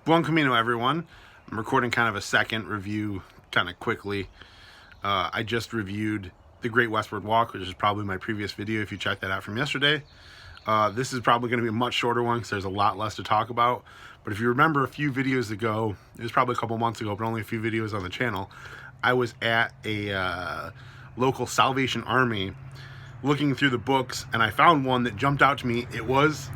Buen Camino, everyone. I'm recording kind of a second review kind of quickly. I just reviewed The Great Westward Walk, which is probably my previous video if you checked that out from yesterday. This is probably going to be a much shorter one because there's a lot less to talk about. But if you remember a few videos ago, it was probably a couple months ago, but only a few videos on the channel, I was at a local Salvation Army looking through the books, and I found one that jumped out to me. It was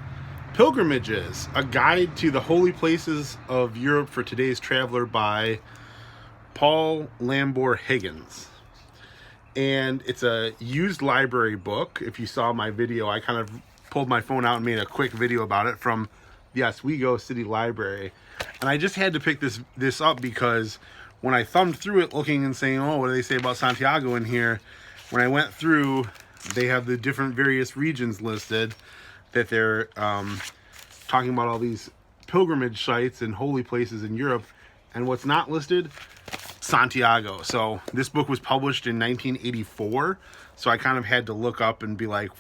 Pilgrimages, a guide to the holy places of Europe for today's traveler by Lambourne Higgins. And it's a used library book. If you saw my video, I kind of pulled my phone out and made a quick video about it from the Oswego City Library. And I just had to pick this up because when I thumbed through it looking and saying, oh, what do they say about Santiago in here? When I went through, they have the different various regions listed that they're talking about, all these pilgrimage sites and holy places in Europe. And what's not listed? Santiago. So this book was published in 1984. So I kind of had to look up and be like,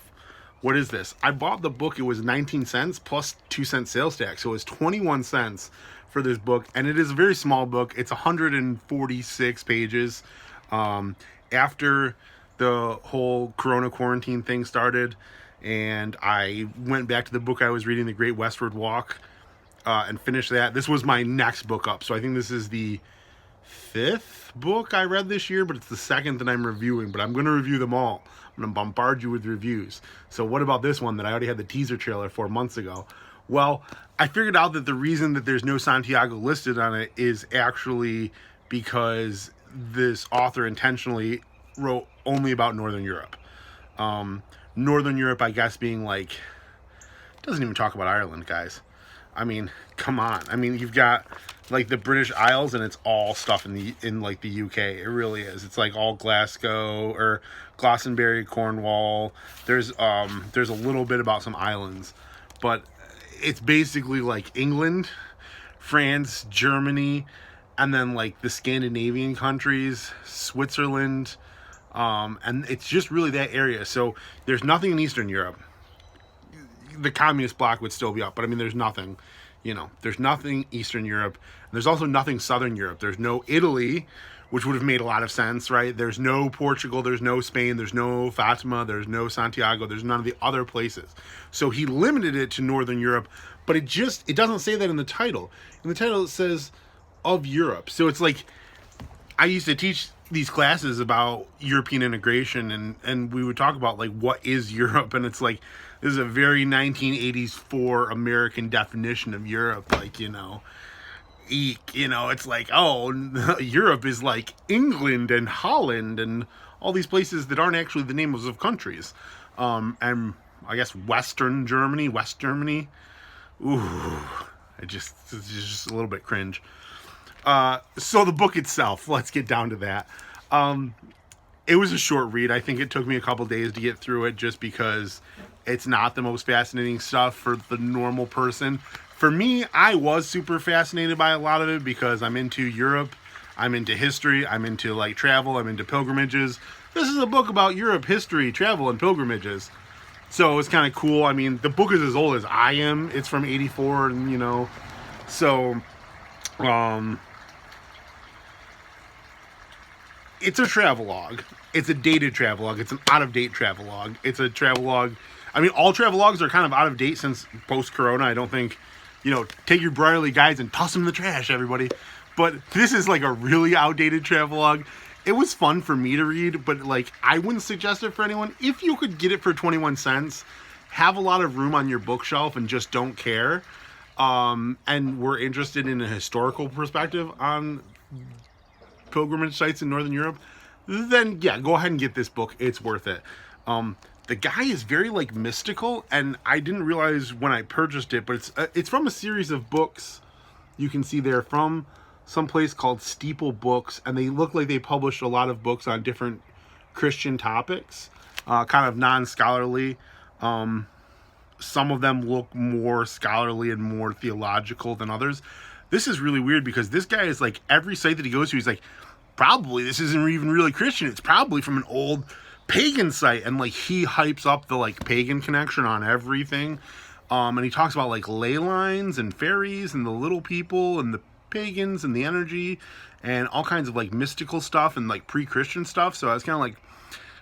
what is this? I bought the book. It was 19 cents plus 2-cent sales tax. So it was 21 cents for this book. And it is a very small book. It's 146 pages. After the whole Corona quarantine thing started, and I went back to the book I was reading, The Great Westward Walk, and finished that. This was my next book up. So I think this is the 5th book I read this year, but it's the 2nd that I'm reviewing. But I'm going to review them all. I'm going to bombard you with reviews. So what about this one that I already had the teaser trailer 4 months ago? Well, I figured out that the reason that there's no Santiago listed on it is actually because this author intentionally wrote only about Northern Europe. Northern Europe, I guess, being like, doesn't even talk about Ireland, guys. I mean, come on. I mean, you've got like the British Isles, and it's all stuff in like the UK. It really is. It's like all Glasgow or Glastonbury, Cornwall. There's a little bit about some islands, but it's basically like England, France, Germany, and then like the Scandinavian countries, Switzerland, and it's just really that area. So there's nothing in Eastern Europe. The communist bloc would still be up, but I mean, there's nothing, there's nothing Eastern Europe. And there's also nothing Southern Europe. There's no Italy, which would have made a lot of sense, right? There's no Portugal, there's no Spain, there's no Fatima, there's no Santiago, there's none of the other places. So he limited it to Northern Europe, but it doesn't say that in the title. In the title, it says of Europe. So it's like, I used to teach these classes about European integration, and we would talk about like, what is Europe? And it's like, this is a very 1984 American definition of Europe. Like, it's like, oh, Europe is like England and Holland and all these places that aren't actually the names of countries. And I guess West Germany. Ooh, it's just a little bit cringe. So the book itself, let's get down to that. It was a short read. I think it took me a couple days to get through it just because it's not the most fascinating stuff for the normal person. For me, I was super fascinated by a lot of it because I'm into Europe, I'm into history, I'm into like travel, I'm into pilgrimages. This is a book about Europe, history, travel, and pilgrimages. So it's kind of cool. I mean, the book is as old as I am. It's from 84, and so it's a travelogue. It's a dated travelogue. It's an out-of-date travelogue. It's a travelogue. I mean, all travelogues are kind of out of date since post-corona. I don't think, take your Brierley guides and toss them in the trash, everybody. But this is like a really outdated travelogue. It was fun for me to read, but like, I wouldn't suggest it for anyone. If you could get it for 21 cents, have a lot of room on your bookshelf and just don't care, and we're interested in a historical perspective on pilgrimage sites in Northern Europe, then yeah, go ahead and get this book. It's worth it. The guy is very like mystical, and I didn't realize when I purchased it, but it's from a series of books. You can see they're from some place called Steeple Books, and they look like they published a lot of books on different Christian topics, kind of non-scholarly. Some of them look more scholarly and more theological than others. This is really weird because this guy is like, every site that he goes to, he's like, probably this isn't even really Christian. It's probably from an old pagan site. And like, he hypes up the like pagan connection on everything. And he talks about like ley lines and fairies and the little people and the pagans and the energy and all kinds of like mystical stuff and like pre-Christian stuff. So I was kind of like,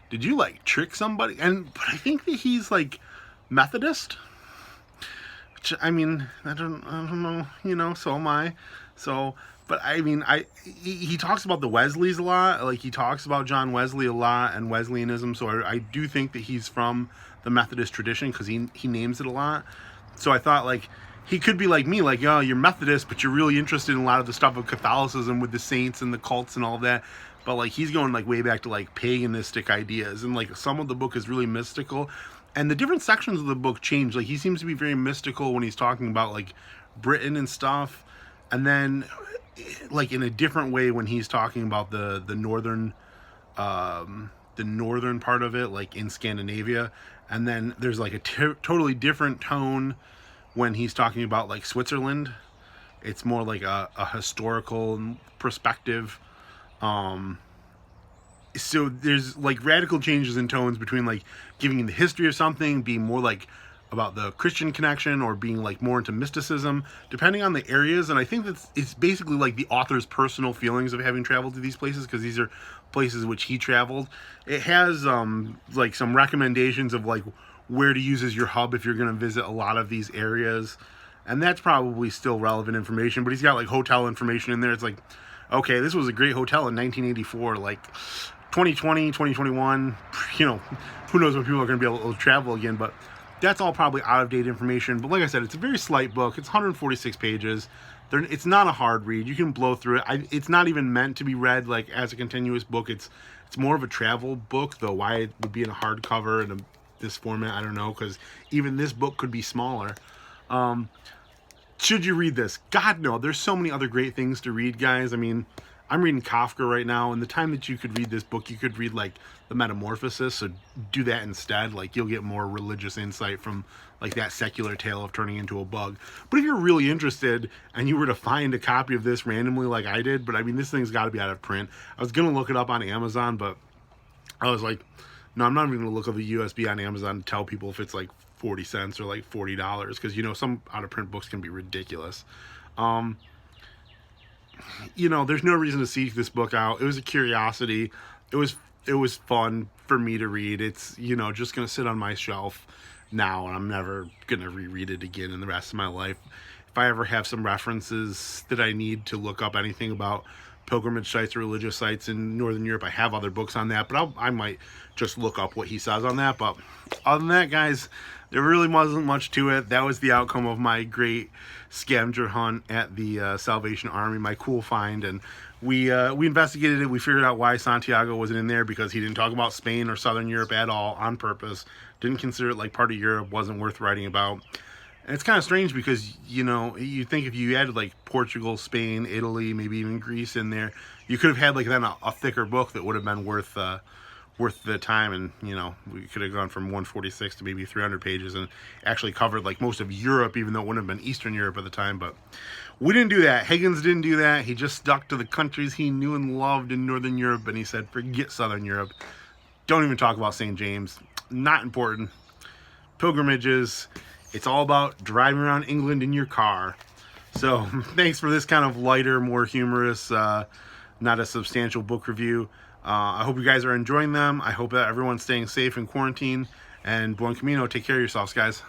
did you like trick somebody? But I think that he's like Methodist. Which, I mean, I don't know, you know, so am I. So, but I mean, he talks about the Wesleys a lot. Like he talks about John Wesley a lot and Wesleyanism. So I do think that he's from the Methodist tradition because he names it a lot. So I thought like he could be like me, like, oh, you're Methodist, but you're really interested in a lot of the stuff of Catholicism with the saints and the cults and all that. But like he's going like way back to like paganistic ideas, and like some of the book is really mystical, and the different sections of the book change. Like he seems to be very mystical when he's talking about like Britain and stuff, and then like in a different way when he's talking about the northern part of it, like in Scandinavia. And then there's like a totally different tone when he's talking about like Switzerland. It's more like a historical perspective. So there's like radical changes in tones between like giving the history of something, being more like about the Christian connection, or being like more into mysticism, depending on the areas. And I think that it's basically like the author's personal feelings of having traveled to these places, because these are places which he traveled. It has like some recommendations of like where to use as your hub if you're going to visit a lot of these areas, and that's probably still relevant information. But he's got like hotel information in there. It's like, okay, this was a great hotel in 1984, like 2020, 2021, you know, who knows when people are going to be able to travel again, but that's all probably out-of-date information. But like I said, it's a very slight book. It's 146 pages. It's not a hard read. You can blow through it. It's not even meant to be read like as a continuous book. It's more of a travel book, though why it would be in a hardcover in this format, I don't know, because even this book could be smaller. Should you read this? God, no. There's so many other great things to read, guys. I mean, I'm reading Kafka right now, and the time that you could read this book, you could read like The Metamorphosis, so do that instead. Like you'll get more religious insight from like that secular tale of turning into a bug. But if you're really interested and you were to find a copy of this randomly like I did, but I mean, this thing's got to be out of print. I was going to look it up on Amazon, but I was like, no, I'm not even going to look up the USB on Amazon to tell people if it's like 40 cents or like $40, because you know some out of print books can be ridiculous. You know, there's no reason to seek this book out. It was a curiosity. It was fun for me to read. It's, you know, just gonna sit on my shelf now, and I'm never gonna reread it again in the rest of my life. If I ever have some references that I need to look up anything about pilgrimage sites or religious sites in Northern Europe, I have other books on that, but I might just look up what he says on that. But other than that, guys, there really wasn't much to it. That was the outcome of my great scavenger hunt at the Salvation Army, my cool find. And we investigated it. We figured out why Santiago wasn't in there, because he didn't talk about Spain or Southern Europe at all on purpose. Didn't consider it like part of Europe, wasn't worth writing about. And it's kind of strange because, you know, you think if you added like Portugal, Spain, Italy, maybe even Greece in there, you could have had like then a thicker book that would have been worth the time. And, you know, we could have gone from 146 to maybe 300 pages and actually covered like most of Europe, even though it wouldn't have been Eastern Europe at the time. But we didn't do that. Higgins didn't do that. He just stuck to the countries he knew and loved in Northern Europe, and he said, forget Southern Europe. Don't even talk about St. James. Not important. Pilgrimages. It's all about driving around England in your car. So thanks for this kind of lighter, more humorous, not a substantial book review. I hope you guys are enjoying them. I hope that everyone's staying safe in quarantine. And buen camino. Take care of yourselves, guys.